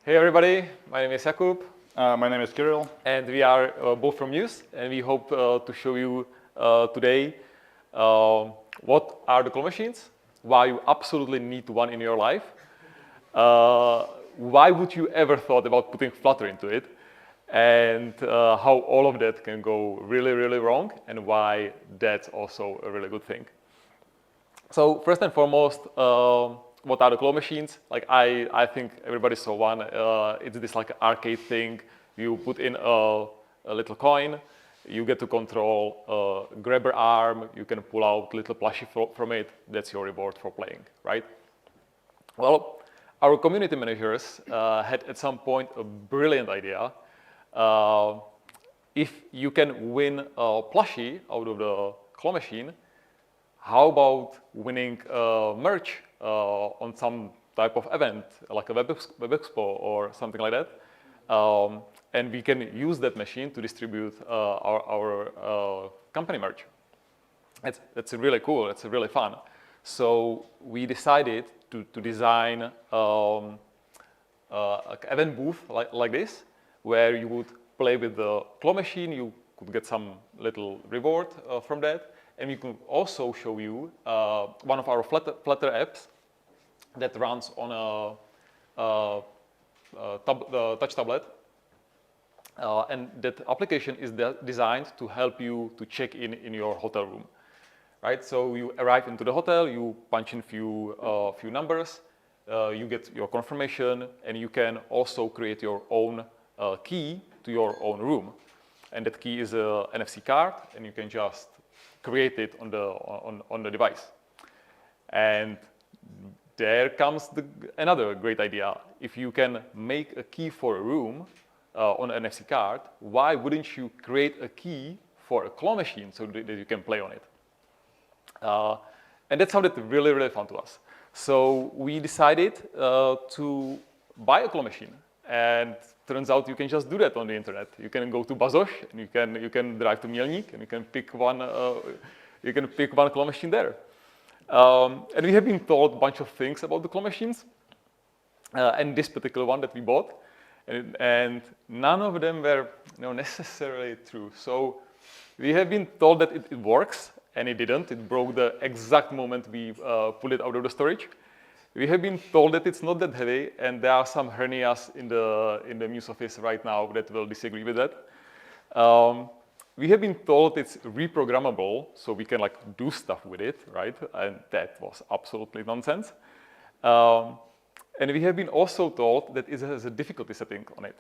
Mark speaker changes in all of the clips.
Speaker 1: Hey everybody, my name is Jakub.
Speaker 2: My name is Kirill.
Speaker 1: And we are both from Mews, and we hope to show you today what are the claw machines, why you absolutely need one in your life, why would you ever thought about putting Flutter into it, and how all of that can go really, really wrong, and why that's also a really good thing. So first and foremost, what are the claw machines? Like I think everybody saw one. It's this like arcade thing. You put in a little coin. You get to control a grabber arm. You can pull out little plushie from it. That's your reward for playing, right? Well, our community managers had at some point a brilliant idea. If you can win a plushie out of the claw machine, how about winning merch on some type of event, like a web expo or something like that? And we can use that machine to distribute our company merch. That's really cool, it's really fun. So we decided to design an event booth like this, where you would play with the claw machine, you could get some little reward from that, and we could also show you one of our Flutter apps that runs on a touch tablet. And that application is designed to help you to check in your hotel room, right? So you arrive into the hotel, you punch in few numbers, you get your confirmation, and you can also create your own key to your own room. And that key is an NFC card, and you can just create it on the device. And there comes another great idea. If you can make a key for a room on an NFC card, why wouldn't you create a key for a claw machine so that you can play on it? And that sounded really, really fun to us. So we decided to buy a claw machine. And turns out you can just do that on the internet. You can go to Bazos, and you can drive to Mielnik, and you can pick one claw machine there. And we have been told a bunch of things about the claw machines, and this particular one that we bought, and none of them were necessarily true. So we have been told that it works, and it didn't. It broke the exact moment we pulled it out of the storage. We have been told that it's not that heavy, and there are some hernias in the Mews office right now that will disagree with that. We have been told it's reprogrammable, so we can do stuff with it, right? And that was absolutely nonsense. And we have been also told that it has a difficulty setting on it.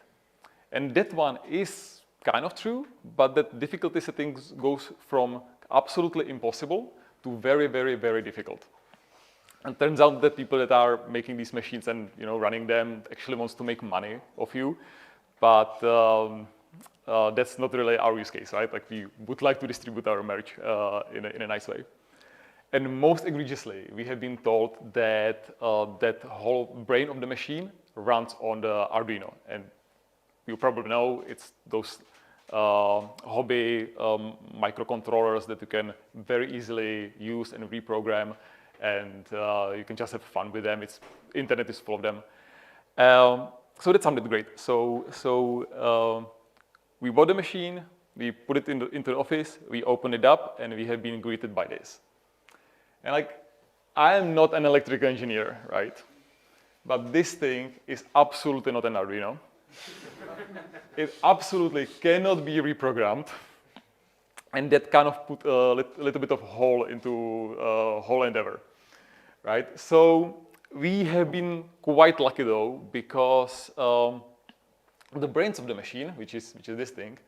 Speaker 1: And that one is kind of true, but that difficulty setting goes from absolutely impossible to very, very, very difficult. And turns out that people that are making these machines and running them actually wants to make money off you, but that's not really our use case, right? Like we would like to distribute our merch in a nice way. And most egregiously, we have been told that that whole brain of the machine runs on the Arduino, and you probably know it's those hobby microcontrollers that you can very easily use and reprogram. And you can just have fun with them. Internet is full of them. So that sounded great. So we bought the machine, we put it into the office, we opened it up, and we have been greeted by this. And I am not an electrical engineer, right? But this thing is absolutely not an Arduino. It absolutely cannot be reprogrammed. And that kind of put a little bit of hole into whole endeavor, right? So we have been quite lucky though, because the brains of the machine, which is this thing,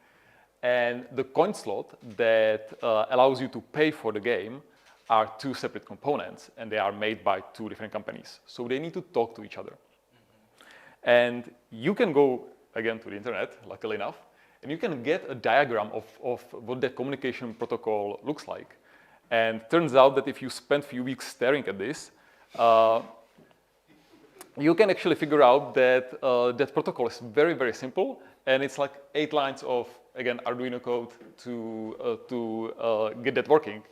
Speaker 1: and the coin slot that allows you to pay for the game are two separate components, and they are made by two different companies. So they need to talk to each other. And you can go, again, to the internet, luckily enough, and you can get a diagram of what that communication protocol looks like. And turns out that if you spend a few weeks staring at this, you can actually figure out that that protocol is very, very simple. And it's like 8 lines of, again, Arduino code to get that working.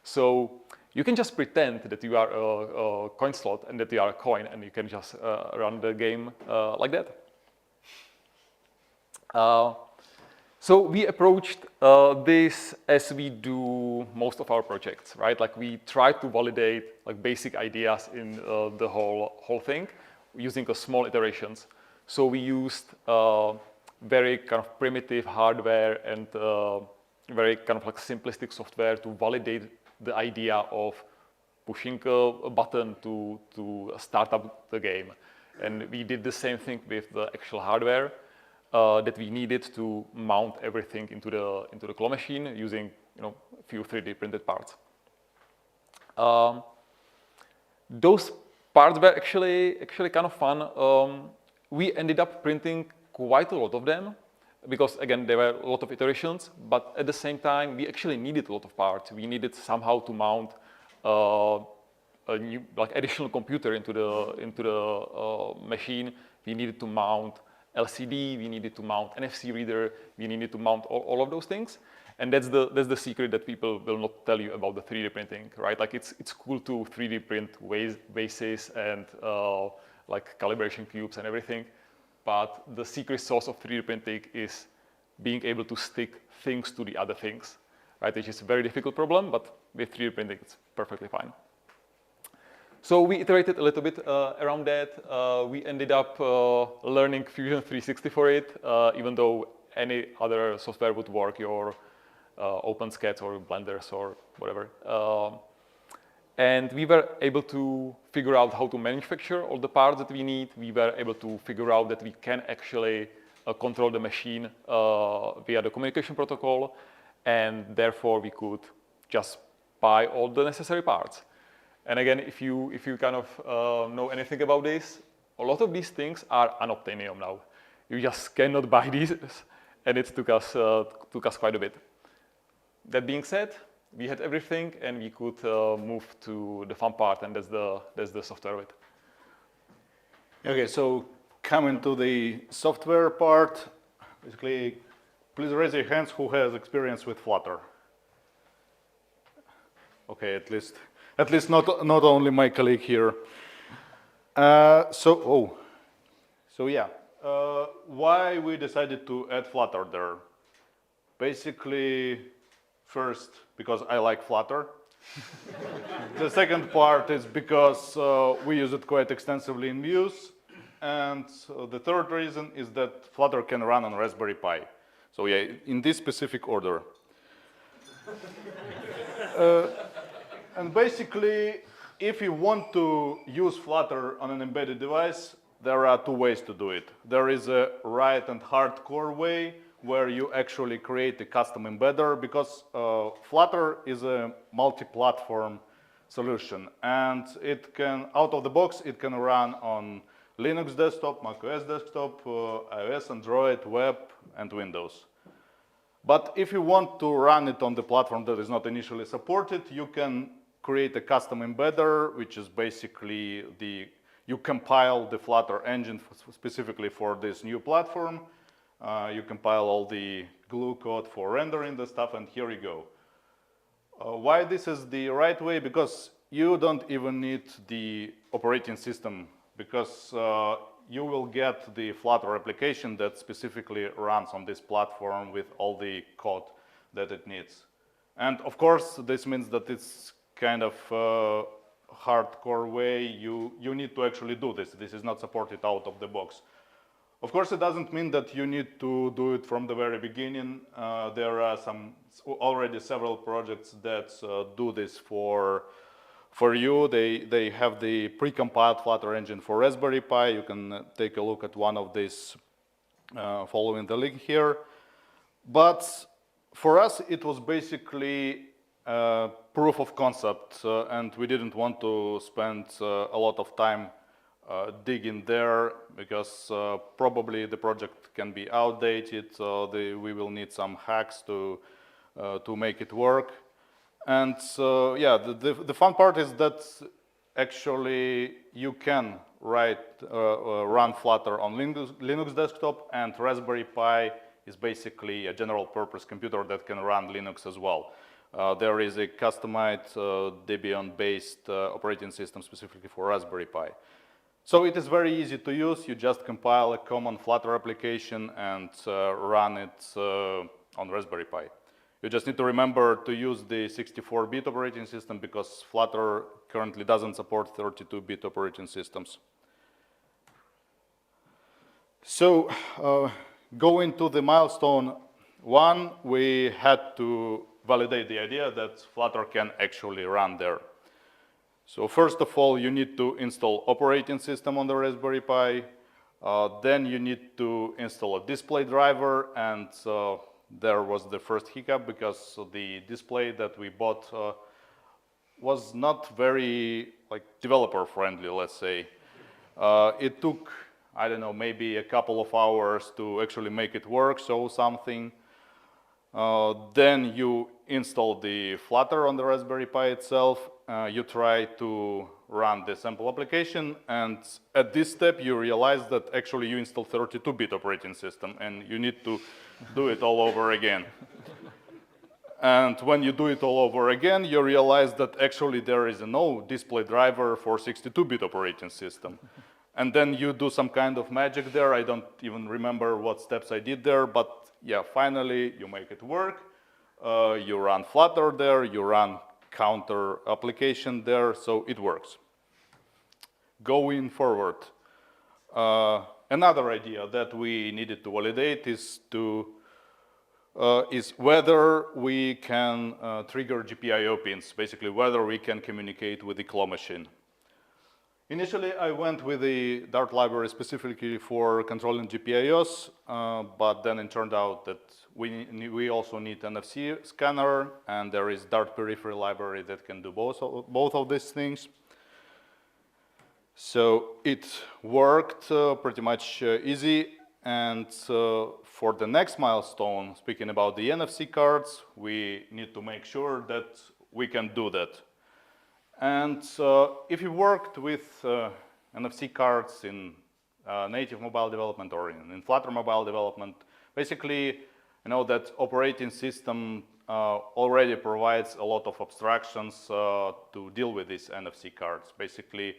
Speaker 1: So you can just pretend that you are a coin slot and that you are a coin, and you can just run the game like that. So we approached this as we do most of our projects, right? Like we try to validate like basic ideas in the whole thing using a small iterations. So we used very kind of primitive hardware and very kind of like simplistic software to validate the idea of pushing a button to start up the game. And we did the same thing with the actual hardware that we needed to mount everything into the claw machine using a few 3D printed parts. Those parts were actually kind of fun. We ended up printing quite a lot of them because again there were a lot of iterations, but at the same time we actually needed a lot of parts. We needed somehow to mount a new like additional computer into the machine. We needed to mount LCD, we needed to mount NFC reader, we needed to mount all of those things. And that's the secret that people will not tell you about the 3D printing, right? Like it's cool to 3D print vases and like calibration cubes and everything. But the secret sauce of 3D printing is being able to stick things to the other things, right? Which is a very difficult problem, but with 3D printing, it's perfectly fine. So we iterated a little bit around that. We ended up learning Fusion 360 for it, even though any other software would work, your OpenSCADs or Blenders or whatever. And we were able to figure out how to manufacture all the parts that we need. We were able to figure out that we can actually control the machine via the communication protocol, and therefore we could just buy all the necessary parts. And again, if you kind of know anything about this, a lot of these things are unobtainium now. You just cannot buy these, and it took us quite a bit. That being said, we had everything, and we could move to the fun part, and that's the software bit.
Speaker 2: Okay, so coming to the software part, basically, please raise your hands who has experience with Flutter. Okay, at least not only my colleague here. So yeah, why we decided to add Flutter there? Basically, first, because I like Flutter. The second part is because we use it quite extensively in Mews. And the third reason is that Flutter can run on Raspberry Pi. So yeah, in this specific order. And basically, if you want to use Flutter on an embedded device, there are two ways to do it. There is a right and hardcore way, where you actually create a custom embedder, because Flutter is a multi-platform solution, and it can, out of the box, it can run on Linux desktop, macOS desktop, iOS, Android, web, and Windows. But if you want to run it on the platform that is not initially supported, you can create a custom embedder, which is basically you compile the Flutter engine specifically for this new platform. You compile all the glue code for rendering the stuff, and here you go. Why this is the right way? Because you don't even need the operating system, because you will get the Flutter application that specifically runs on this platform with all the code that it needs. And of course, this means that it's kind of hardcore way. You need to actually do this. This is not supported out of the box. Of course, it doesn't mean that you need to do it from the very beginning. There are already several projects that do this for you. They have the precompiled Flutter engine for Raspberry Pi. You can take a look at one of these following the link here. But for us, it was basically proof of concept, and we didn't want to spend a lot of time digging there, because probably the project can be outdated. We will need some hacks to make it work. And yeah, the fun part is that actually you can run Flutter on Linux desktop, and Raspberry Pi is basically a general purpose computer that can run Linux as well. There is a customized Debian-based operating system specifically for Raspberry Pi. So it is very easy to use. You just compile a common Flutter application and run it on Raspberry Pi. You just need to remember to use the 64-bit operating system because Flutter currently doesn't support 32-bit operating systems. So going to the milestone 1, we had to validate the idea that Flutter can actually run there. So first of all, you need to install operating system on the Raspberry Pi. Then you need to install a display driver, and there was the first hiccup because the display that we bought was not very developer friendly, let's say. It took, I don't know, maybe a couple of hours to actually make it work, show something. Then you install the Flutter on the Raspberry Pi itself. You try to run the sample application, and at this step you realize that actually you install 32-bit operating system and you need to do it all over again. And when you do it all over again, you realize that actually there is no display driver for 62-bit operating system. And then you do some kind of magic there. I don't even remember what steps I did there, but yeah, finally you make it work. You run Flutter there, you run counter application there, so it works. Going forward, another idea that we needed to validate is whether we can trigger GPIO pins, basically whether we can communicate with the claw machine. Initially, I went with the Dart library specifically for controlling GPIOs, but then it turned out that we also need NFC scanner, and there is Dart periphery library that can do both of these things. So it worked pretty much easy, and for the next milestone, speaking about the NFC cards, we need to make sure that we can do that. And if you worked with NFC cards in native mobile development or in Flutter mobile development, basically, you know that operating system already provides a lot of abstractions to deal with these NFC cards. Basically,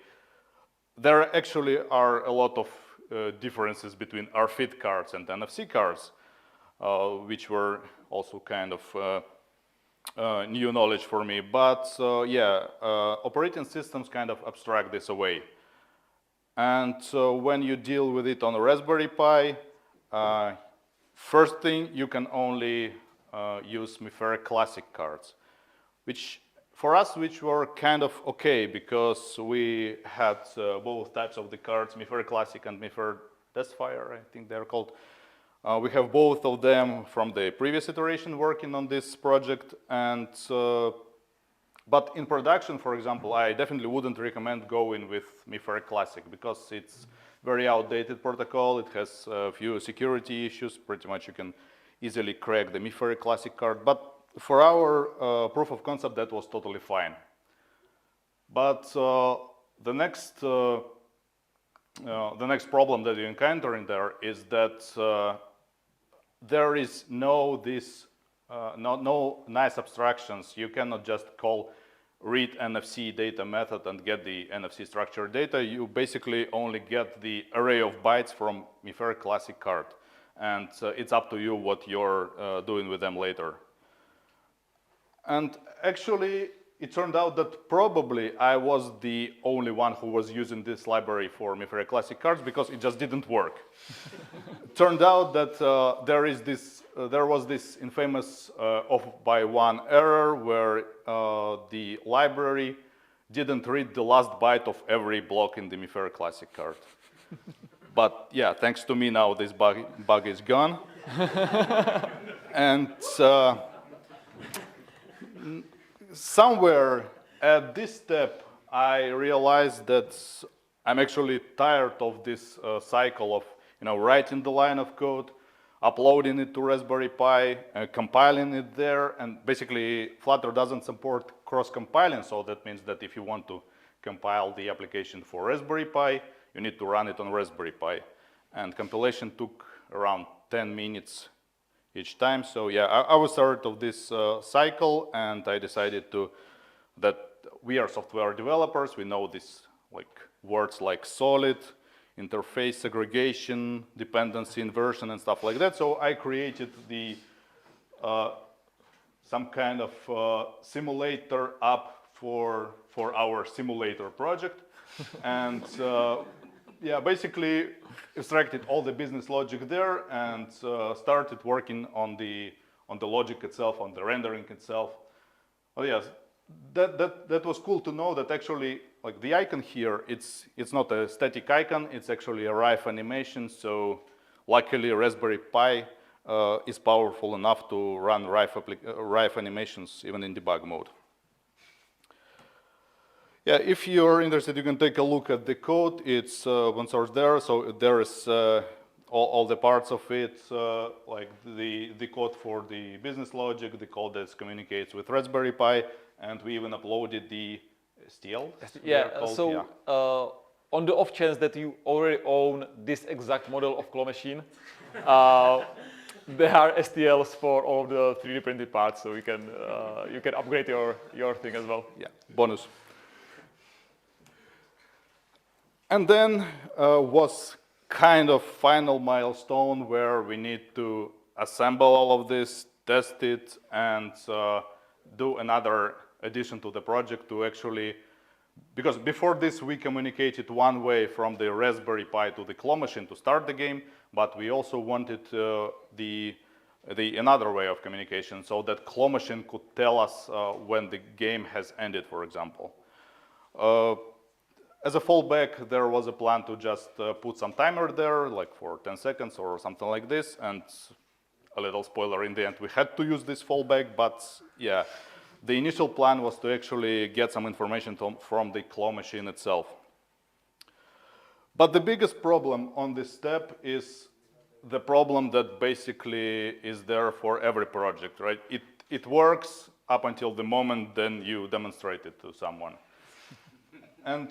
Speaker 2: there actually are a lot of differences between RFID cards and NFC cards, which were also kind of new knowledge for me, but yeah, operating systems kind of abstract this away. And when you deal with it on a Raspberry Pi, first thing, you can only use MIFARE Classic cards, which for us, which were kind of okay, because we had both types of the cards, MIFARE Classic and MIFARE Testfire, I think they're called. We have both of them from the previous iteration working on this project, and but in production, for example, I definitely wouldn't recommend going with MIFARE Classic because it's very outdated protocol. It has a few security issues. Pretty much you can easily crack the MIFARE Classic card, but for our proof of concept, that was totally fine. But the next problem that you encounter in there is that there is no nice abstractions. You cannot just call read NFC data method and get the NFC structured data. You basically only get the array of bytes from MIFARE Classic card, and it's up to you what you're doing with them later. And actually, it turned out that probably I was the only one who was using this library for MIFARE Classic cards because it just didn't work. Turned out that there was this infamous off by one error where the library didn't read the last byte of every block in the MIFARE Classic card. But yeah, thanks to me now this bug is gone. And somewhere at this step, I realized that I'm actually tired of this cycle of writing the line of code, uploading it to Raspberry Pi, compiling it there, and basically Flutter doesn't support cross-compiling, so that means that if you want to compile the application for Raspberry Pi, you need to run it on Raspberry Pi. And compilation took around 10 minutes each time. So yeah, I was tired of this cycle, and I decided that we are software developers, we know this like words like solid, interface segregation, dependency inversion, and stuff like that. So I created the some kind of simulator app for our simulator project, and yeah, basically extracted all the business logic there and started working on the logic itself, on the rendering itself. Oh yes, that was cool to know that actually, like the icon here, it's not a static icon, it's actually a rife animation. So luckily Raspberry Pi is powerful enough to run rife animations even in debug mode. Yeah, if you're interested, you can take a look at the code. It's open source there, so there is all the parts of it, like the code for the business logic, the code that communicates with Raspberry Pi, and we even uploaded the STL.
Speaker 1: Yeah, so on the off chance that you already own this exact model of claw machine, there are STLs for all of the 3D printed parts, so you can upgrade your thing as well.
Speaker 2: Yeah, bonus. And then was kind of final milestone where we need to assemble all of this, test it, and do another addition to the project to actually, because before this we communicated one way from the Raspberry Pi to the claw machine to start the game, but we also wanted the another way of communication so that claw machine could tell us when the game has ended, for example. As a fallback, there was a plan to just put some timer there, like for 10 seconds or something like this. And a little spoiler, in the end, we had to use this fallback. But yeah, the initial plan was to actually get some information from the claw machine itself. But the biggest problem on this step is the problem that basically is there for every project, right? It works up until the moment then you demonstrate it to someone. And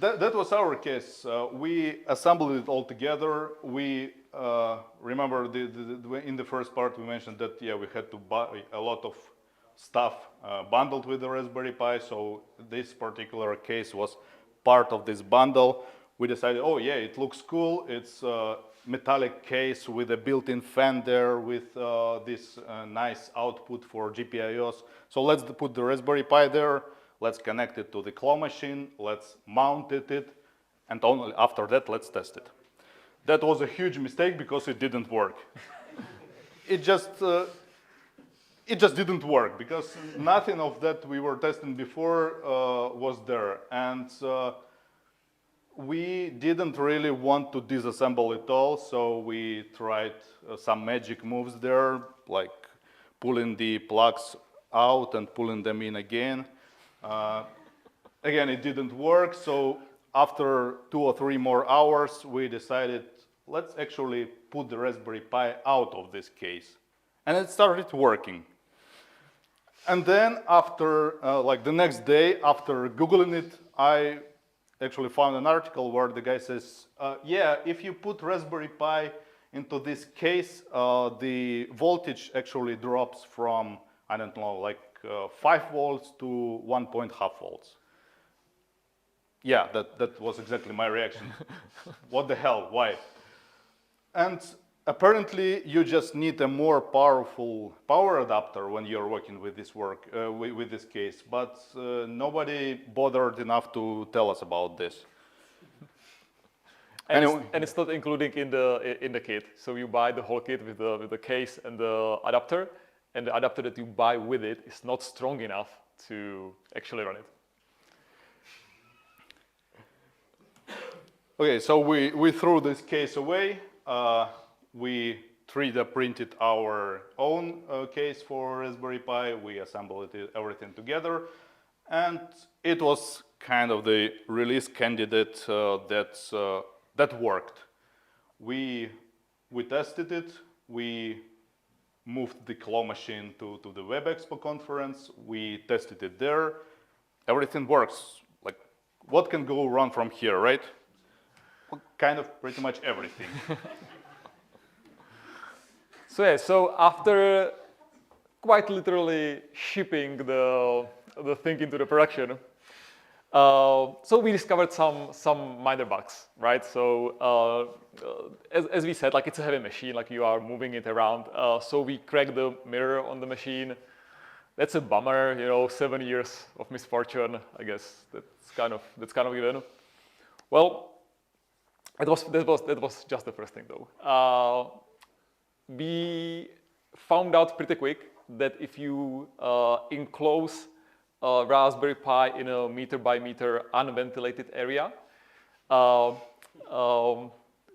Speaker 2: that was our case. We assembled it all together. We remember in the first part we mentioned that yeah, we had to buy a lot of stuff bundled with the Raspberry Pi. So this particular case was part of this bundle. We decided, oh yeah, it looks cool. It's a metallic case with a built-in fan there with this nice output for GPIOs. So let's put the Raspberry Pi there. Let's connect it to the claw machine, let's mount it, and only after that, let's test it. That was a huge mistake because it didn't work. It just didn't work because nothing of that we were testing before was there. And we didn't really want to disassemble it all, so we tried some magic moves there, like pulling the plugs out and pulling them in again. Again, it didn't work, so after 2 or 3 more hours, we decided, let's actually put the Raspberry Pi out of this case. And it started working. And then after, like the next day, after Googling it, I actually found an article where the guy says, yeah, if you put Raspberry Pi into this case, the voltage actually drops from, I don't know, like 5 volts to 1.5 volts. Yeah, that was exactly my reaction. What the hell, why? And apparently you just need a more powerful power adapter when you're working with this with this case, but nobody bothered enough to tell us about this.
Speaker 1: And it's not including in the kit. So you buy the whole kit with the case and the adapter. And the adapter that you buy with it is not strong enough to actually run it.
Speaker 2: Okay, so we threw this case away. We 3D printed our own case for Raspberry Pi. We assembled everything together. And it was kind of the release candidate that worked. We tested it. We moved the claw machine to the Web Expo conference. We tested it there. Everything works. Like, what can go wrong from here, right? Well, kind of pretty much everything.
Speaker 1: So yeah, so after quite literally shipping the thing into the production, So we discovered some minor bugs, right? So as we said, like it's a heavy machine, like you are moving it around. So we cracked the mirror on the machine. That's a bummer, you know, 7 years of misfortune. I guess that's kind of given. Well, that was just the first thing though. We found out pretty quick that if you enclose a Raspberry Pi in a meter by meter unventilated area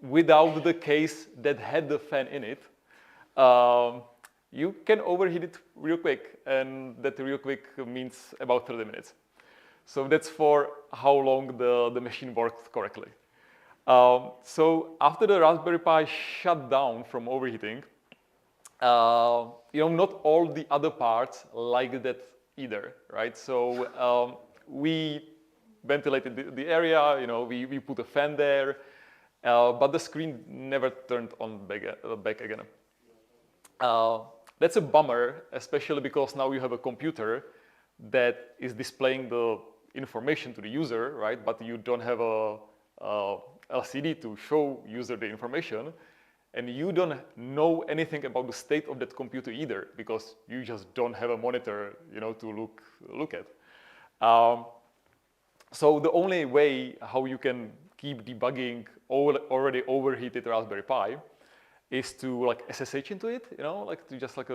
Speaker 1: without the case that had the fan in it, you can overheat it real quick, and that real quick means about 30 minutes. So that's for how long the machine worked correctly. So after the Raspberry Pi shut down from overheating, you know, not all the other parts like that either, right? So we ventilated the area, you know, we put a fan there, but the screen never turned on back again. That's a bummer, especially because now you have a computer that is displaying the information to the user, right? But you don't have a LCD to show user the information, and you don't know anything about the state of that computer either, because you just don't have a monitor, you know, to look at. So the only way how you can keep debugging already overheated Raspberry Pi is to like SSH into it, you know, like to just like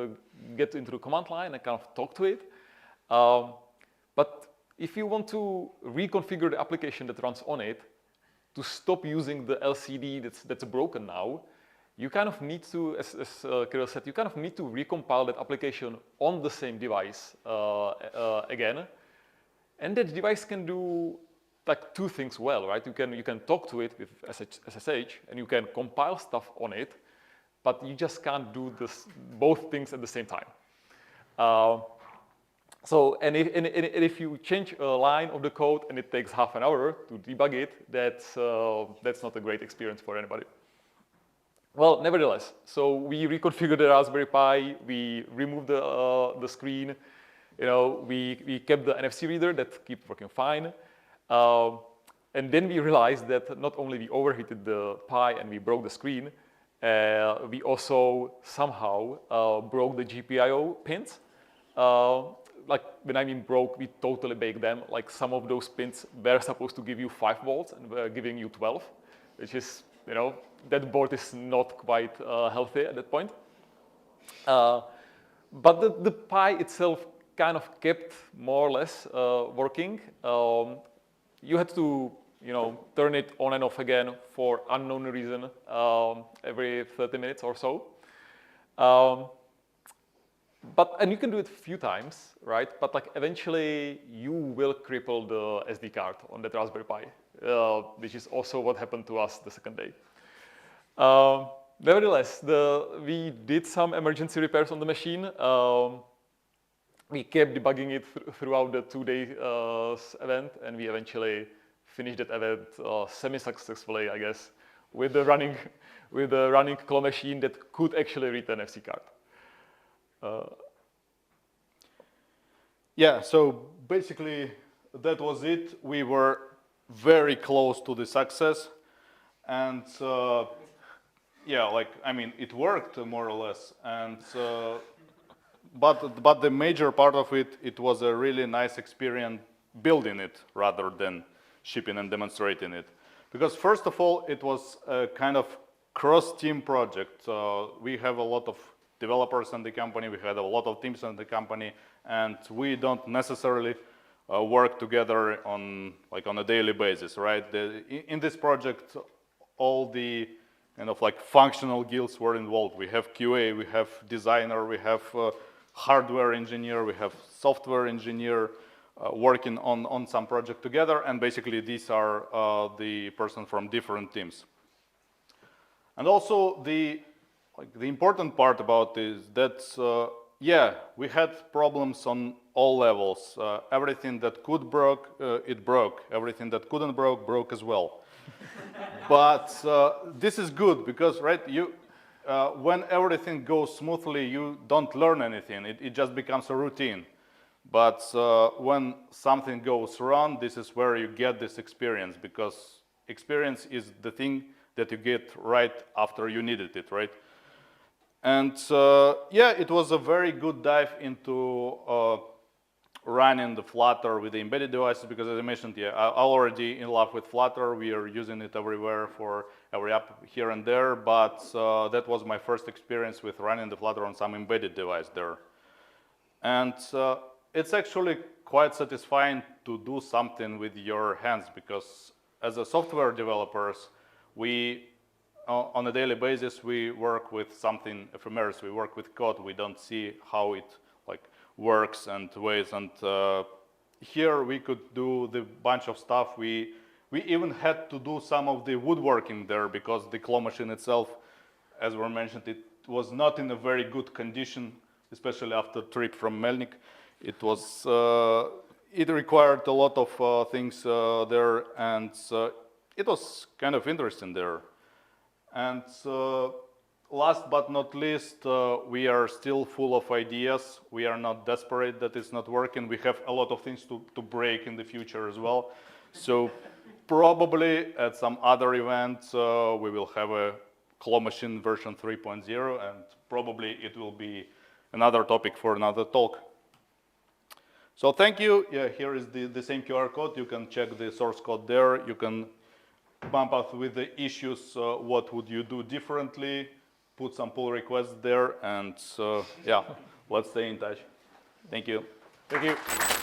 Speaker 1: get into the command line and kind of talk to it. But if you want to reconfigure the application that runs on it to stop using the LCD that's broken now, you kind of need to, as Kirill said, you kind of need to recompile that application on the same device again. And that device can do like two things well, right? You can talk to it with SSH and you can compile stuff on it, but you just can't do both things at the same time. So, and if you change a line of the code and it takes half an hour to debug it, that's not a great experience for anybody. Well, nevertheless, so we reconfigured the Raspberry Pi, we removed the screen, you know, we kept the NFC reader that kept working fine. And then we realized that not only we overheated the Pi and we broke the screen, we also somehow broke the GPIO pins. Like when I mean broke, we totally baked them. Like some of those pins were supposed to give you 5 volts and we're giving you 12, which is, you know, that board is not quite healthy at that point. But the Pi itself kind of kept more or less working. You had to, you know, turn it on and off again for unknown reason every 30 minutes or so. And you can do it a few times, right? But like eventually you will cripple the SD card on that Raspberry Pi, which is also what happened to us the second day. Nevertheless, we did some emergency repairs on the machine. We kept debugging it throughout the 2-day event, and we eventually finished that event semi-successfully, I guess, with the running claw machine that could actually read an FC card.
Speaker 2: Yeah, so basically that was it. We were very close to the success, and yeah, like I mean, it worked more or less, and but the major part of it, it was a really nice experience building it rather than shipping and demonstrating it, because first of all, it was a kind of cross-team project. We have a lot of developers in the company, we had a lot of teams in the company, and we don't necessarily work together on a daily basis, right? In this project, all the kind of like functional guilds were involved. We have QA, we have designer, we have hardware engineer, we have software engineer working on some project together, and basically these are the person from different teams. And also the important part about this, that yeah, we had problems on all levels. Everything that could broke, it broke. Everything that couldn't broke as well. But this is good because, right, when everything goes smoothly, you don't learn anything. It just becomes a routine. But when something goes wrong, this is where you get this experience, because experience is the thing that you get right after you needed it, right? And yeah, it was a very good dive into running the Flutter with the embedded devices, because as I mentioned, yeah, I'm already in love with Flutter. We are using it everywhere for every app here and there, but that was my first experience with running the Flutter on some embedded device there. And it's actually quite satisfying to do something with your hands, because as a software developers, we, on a daily basis, we work with something ephemeral. We work with code. We don't see how it works and ways. And here we could do the bunch of stuff. We even had to do some of the woodworking there, because the claw machine itself, as we mentioned, it was not in a very good condition, especially after trip from Melnik. It was it required a lot of things there, and it was kind of interesting there. And last but not least, we are still full of ideas. We are not desperate that it's not working. We have a lot of things to break in the future as well. So probably at some other event, we will have a claw machine version 3.0, and probably it will be another topic for another talk. So thank you. Yeah, here is the same QR code. You can check the source code there. You can bump up with the issues. What would you do differently? Put some pull requests there, and yeah, let's stay in touch. Thank you.
Speaker 1: Thank you.